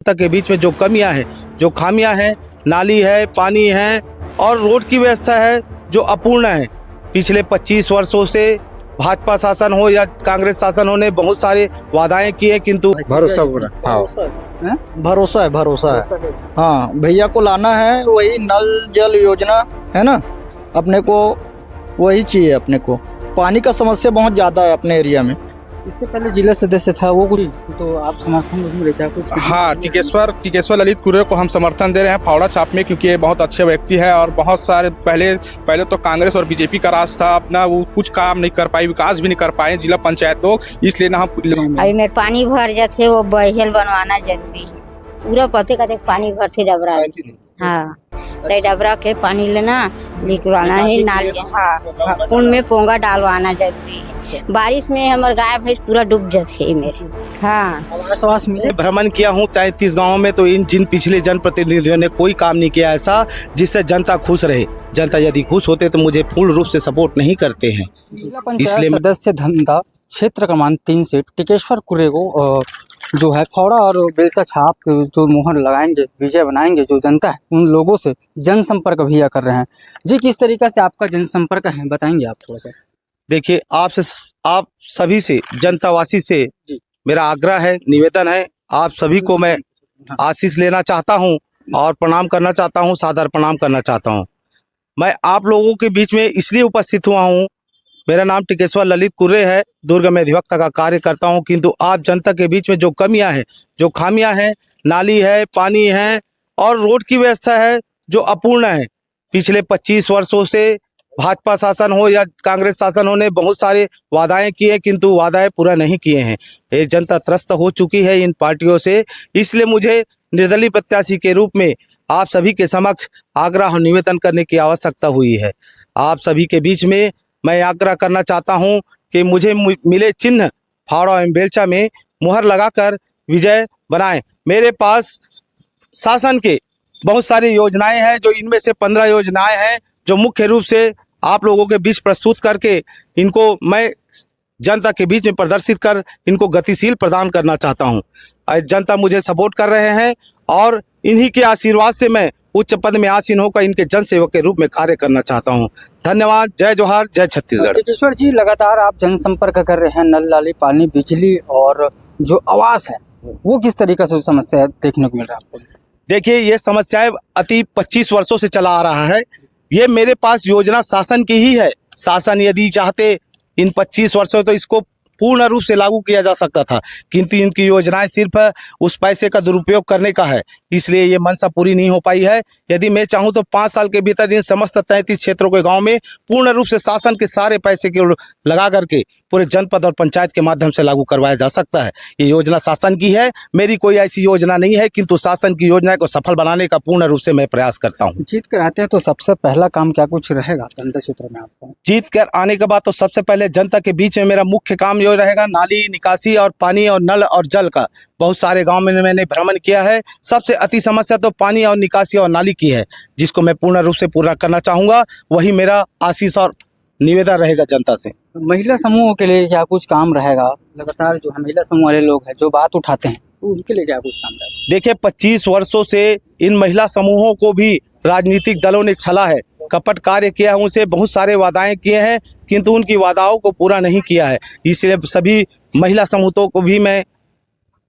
तक के बीच में जो कमियां हैं, जो खामियां हैं, नाली है, पानी है और रोड की व्यवस्था है जो अपूर्ण है। पिछले 25 वर्षों से भाजपा शासन हो या कांग्रेस शासन हो ने बहुत सारे वादाएं किए, किंतु भरोसा हो रहा हैं? भरोसा है। हाँ, भैया को लाना है, वही नल जल योजना है ना, अपने को वही चाहिए। अपने को पानी का समस्या बहुत ज़्यादा है अपने एरिया में। इससे पहले जिला सदस्य था वो कुछ, तो आप समर्थन दूंगे क्या कुछ? हाँ, टिकेश्वर ललित कुर्रे को हम समर्थन दे रहे हैं फावड़ा छाप में, क्योंकि ये बहुत अच्छे व्यक्ति है और बहुत सारे पहले तो कांग्रेस और बीजेपी का राज था, अपना वो कुछ काम नहीं कर पाई, विकास भी नहीं कर पाए जिला पंचायत लोग, इसलिए ना हम अभी में पानी भर जाते वो बहेल बनवाना जरूरी है। पूरा पते का पानी भर से डबरा। हाँ, तो डबरा के पानी लेना निकलवाना है, नाली हाँ कुंड में पोंगा डालवाना जरूरी है। बारिश में हमारे गाय भैंस पूरा डूब जाते है मेरे। हाँ, आवास मिले। भ्रमण किया हूँ 33 गाँव में, तो जिन पिछले जनप्रतिनिधियों ने कोई काम नहीं किया ऐसा जिससे जनता खुश रहे। जनता यदि खुश होते तो मुझे पूर्ण रूप से सपोर्ट नहीं करते हैं। जिला पंचायत सदस्य धमधा क्षेत्र क्रमांक 3 से टिकेश्वर कुर्रे को जो है फावड़ा और बेलचा छाप के जो मोहर लगाएंगे, विजय बनाएंगे, जो जनता है उन लोगों से जनसंपर्क भैया कर रहे हैं। जी, किस तरीके से आपका जनसंपर्क है, बताएंगे आप थोड़ा सा? देखिए, आप सभी से, जनतावासी से मेरा आग्रह है, निवेदन है, आप सभी को मैं आशीष लेना चाहता हूं और प्रणाम करना चाहता हूं, सादर प्रणाम करना चाहता हूं। मैं आप लोगों के बीच में इसलिए उपस्थित हुआ हूं, मेरा नाम टिकेश्वर ललित कुर्रे है, दुर्ग में अधिवक्ता का कार्य करता हूं, किंतु आप जनता के बीच में जो कमियां हैं, जो खामियां हैं, नाली है, पानी है और रोड की व्यवस्था है जो अपूर्ण है। पिछले 25 वर्षों से भाजपा शासन हो या कांग्रेस शासन हो ने बहुत सारे वादाएं किए, किंतु वादाएं पूरा नहीं किए हैं। ये जनता त्रस्त हो चुकी है इन पार्टियों से, इसलिए मुझे निर्दलीय प्रत्याशी के रूप में आप सभी के समक्ष आग्रह और निवेदन करने की आवश्यकता हुई है। आप सभी के बीच में मैं आग्रह करना चाहता हूं कि मुझे मिले चिन्ह फावड़ा एवं बेलचा में मुहर लगाकर विजय बनाएं। मेरे पास शासन के बहुत सारी योजनाएं हैं, जो इनमें से 15 योजनाएं हैं जो मुख्य रूप से आप लोगों के बीच प्रस्तुत करके इनको मैं जनता के बीच में प्रदर्शित कर इनको गतिशील प्रदान करना चाहता हूं। जनता मुझे सपोर्ट कर रहे हैं और इन्हीं के आशीर्वाद से मैं उच्च पद में आसीन होकर इनके जनसेवक के रूप में कार्य करना चाहता हूं। धन्यवाद। जय जोहार, जय छत्तीसगढ़। टिकेश्वर जी, लगातार आप जनसंपर्क कर रहे हैं, नल नाली पानी बिजली और जो आवास है वो किस तरीके से समस्या देखने को मिल रहा है आपको? देखिए, ये समस्याएं अति 25 वर्षों से चला आ रहा है। ये मेरे पास योजना शासन की ही है। शासन यदि चाहते इन 25 वर्षों तो इसको पूर्ण रूप से लागू किया जा सकता था, किंतु इनकी योजनाएं सिर्फ उस पैसे का दुरुपयोग करने का है, इसलिए ये मंशा पूरी नहीं हो पाई है। यदि मैं चाहूं तो 5 साल के भीतर इन समस्त 33 क्षेत्रों के गांव में पूर्ण रूप से शासन के सारे पैसे के लगा करके पूरे जनपद और पंचायत के माध्यम से लागू करवाया जा सकता है। ये योजना शासन की है, मेरी कोई ऐसी योजना नहीं है, किंतु शासन की योजना को सफल बनाने का पूर्ण रूप से मैं प्रयास करता हूँ। जीत कर आते हैं तो सबसे पहला काम क्या कुछ रहेगा जनता क्षेत्र में आपका? जीत कर आने के बाद तो सबसे पहले जनता के बीच में मेरा मुख्य काम ये रहेगा, नाली निकासी और पानी और नल और जल का। बहुत सारे गांव में मैंने भ्रमण किया है, सबसे अति समस्या तो पानी और निकासी और नाली की है, जिसको मैं पूर्ण रूप से पूरा करना चाहूँगा। वही मेरा आशीष और निवेदन रहेगा जनता से। महिला समूह के लिए क्या कुछ काम रहेगा? लगातार जो महिला समूह वाले लोग हैं जो बात उठाते हैं, उनके लिए क्या कुछ काम रहेगा? देखिए, 25 वर्षों से इन महिला समूहों को भी राजनीतिक दलों ने छला है, कपट कार्य किया है, उनसे बहुत सारे वादाएं किए हैं, किंतु उनकी वादाओं को पूरा नहीं किया है। इसलिए सभी महिला समूहों को भी मैं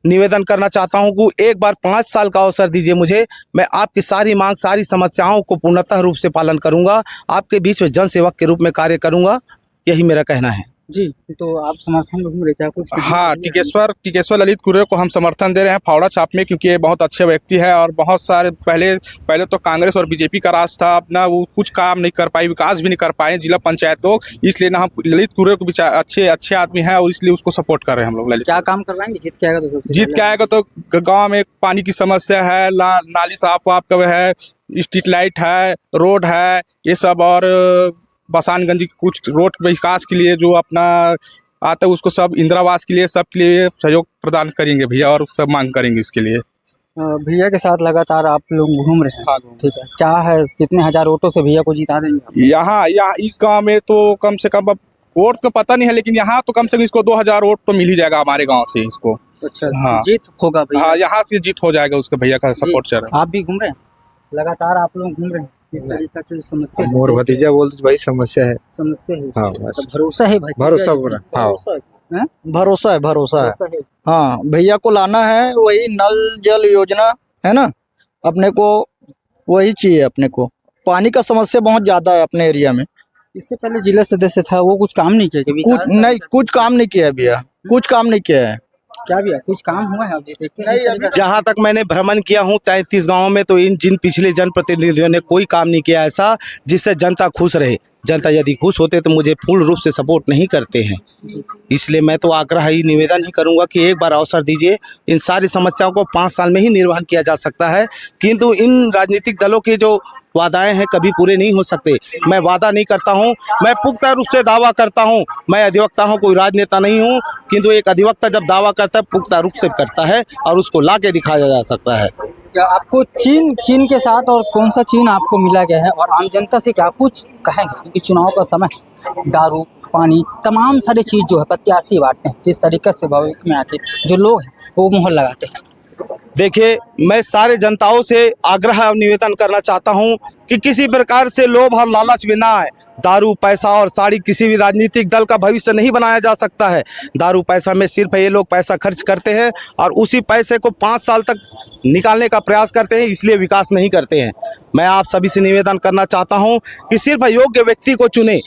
निवेदन करना चाहता हूं कि एक बार 5 साल का अवसर दीजिए मुझे, मैं आपकी सारी मांग, सारी समस्याओं को पूर्णतः रूप से पालन करूंगा, आपके बीच में जनसेवक के रूप में कार्य करूंगा। यही मेरा कहना है। जी, तो आप समर्थन दूंगे क्या कुछ? हाँ, टिकेश्वर ललित कुर्रे को हम समर्थन दे रहे हैं फावड़ा छाप में, क्योंकि ये बहुत अच्छे व्यक्ति है और बहुत सारे पहले तो कांग्रेस और बीजेपी का राज था, अपना वो कुछ काम नहीं कर पाई, विकास भी नहीं कर पाए जिला पंचायत लोग, इसलिए ना हम ललित कुर्रे को अच्छे आदमी है और इसलिए उसको सपोर्ट कर रहे हैं हम लोग। ललित क्या काम करवाएंगे? जीत के आएगा तो गाँव में पानी की समस्या है, नाली साफ वाफ का है, स्ट्रीट लाइट है, रोड है, ये सब, और बसानगंज की कुछ रोड विकास के लिए जो अपना आता है उसको सब इंदिरावास के लिए, सबके लिए सहयोग प्रदान करेंगे भैया, और सब मांग करेंगे इसके लिए। भैया के साथ लगातार आप लोग घूम रहे हैं। हाँ, ठीक है, क्या है कितने हजार वोटों से भैया को जिता देंगे? यहाँ इस गांव में तो कम से कम, अब वोट का पता नहीं है, लेकिन यहाँ तो कम से कम इसको 2000 वोट तो मिल ही जाएगा हमारे गाँव से इसको। अच्छा हाँ। जीत होगा भैया। हाँ, यहाँ से जीत हो जाएगा, उसके भैया का सपोर्ट चल रहा आप भी घूम रहे हैं, लगातार आप लोग घूम रहे हैं, इस तरीका से जो समस्या है, मोर भतीजा बोलते तो भाई समस्या है। समस्या है। हाँ बस तो भरोसा है भाई, भरोसा पूरा। हाँ भरोसा है, भरोसा है। हाँ भैया को लाना है, वही नल जल योजना है ना, अपने को वही चाहिए। अपने को पानी का समस्या बहुत ज्यादा है अपने एरिया में। इससे पहले जिला सदस्य था, वो कुछ काम नहीं किया क्या? कुछ नहीं, कुछ काम नहीं किया है भैया, कुछ काम नहीं किया है। क्या भी है, कुछ काम हुआ है? आप देखते हैं जहाँ तक मैंने भ्रमण किया हूँ 33 गांवों में, तो जिन पिछले जनप्रतिनिधियों ने कोई काम नहीं किया ऐसा जिससे जनता खुश रहे। जनता यदि खुश होते तो मुझे पूर्ण रूप से सपोर्ट नहीं करते हैं। इसलिए मैं तो आग्रह ही निवेदन ही करूंगा कि एक बार अवसर दीजिए। इन सारी समस्याओं को 5 साल में ही निर्वहन किया जा सकता है, किंतु इन राजनीतिक दलों के जो वादाएं हैं कभी पूरे नहीं हो सकते। मैं वादा नहीं करता हूं, मैं पुख्ता रूप से दावा करता हूं। मैं अधिवक्ता हूं, कोई राजनेता नहीं हूं, किंतु एक अधिवक्ता जब दावा करता है पुख्ता रूप से करता है और उसको ला के दिखाया जा सकता है। क्या आपको चीन के साथ और कौन सा चीन आपको मिला गया है, और आम जनता से क्या कुछ कहेंगे? क्योंकि चुनाव का समय, दारू, पानी, तमाम सारी चीज़ जो है प्रत्याशी बांटते हैं, किस तरीके से भविष्य में आके जो लोग हैं वो मोहर लगाते हैं। देखिए, मैं सारे जनताओं से आग्रह और निवेदन करना चाहता हूं कि किसी प्रकार से लोभ और लालच में ना आए। दारू, पैसा और साड़ी किसी भी राजनीतिक दल का भविष्य नहीं बनाया जा सकता है। दारू पैसा में सिर्फ ये लोग पैसा खर्च करते हैं और उसी पैसे को 5 साल तक निकालने का प्रयास करते हैं, इसलिए विकास नहीं करते हैं। मैं आप सभी से निवेदन करना चाहता हूं कि सिर्फ योग्य व्यक्ति को चुने।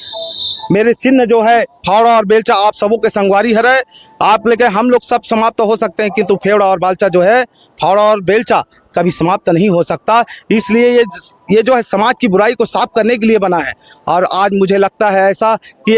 मेरे चिन्ह जो है फावड़ा और बेलचा, आप सबों के संगवारी है। आप लेके हम लोग सब समाप्त हो सकते हैं, किंतु फेवड़ा और बालचा जो है, फावड़ा और बेलचा कभी समाप्त नहीं हो सकता। इसलिए ये जो है समाज की बुराई को साफ करने के लिए बना है। और आज मुझे लगता है ऐसा कि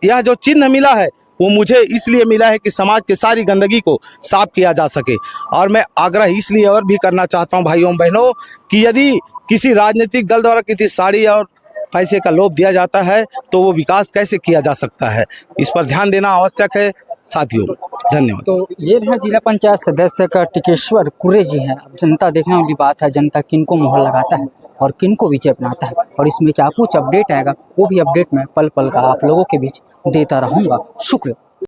यह जो चिन्ह मिला है वो मुझे इसलिए मिला है कि समाज की सारी गंदगी को साफ किया जा सके। और मैं आग्रह इसलिए और भी करना चाहता हूँ भाइयों बहनों कि यदि किसी राजनीतिक दल द्वारा किसी साड़ी और पैसे का लोभ दिया जाता है तो वो विकास कैसे किया जा सकता है, इस पर ध्यान देना आवश्यक है साथियों। धन्यवाद। तो ये रहा जिला पंचायत सदस्य का टिकेश्वर कुरे जी हैं। अब जनता देखने वाली बात है, जनता किन को मोहर लगाता है और किन को विजय अपनाता है, और इसमें क्या कुछ अपडेट आएगा वो भी अपडेट में पल पल का आप लोगों के बीच देता रहूँगा। शुक्रिया।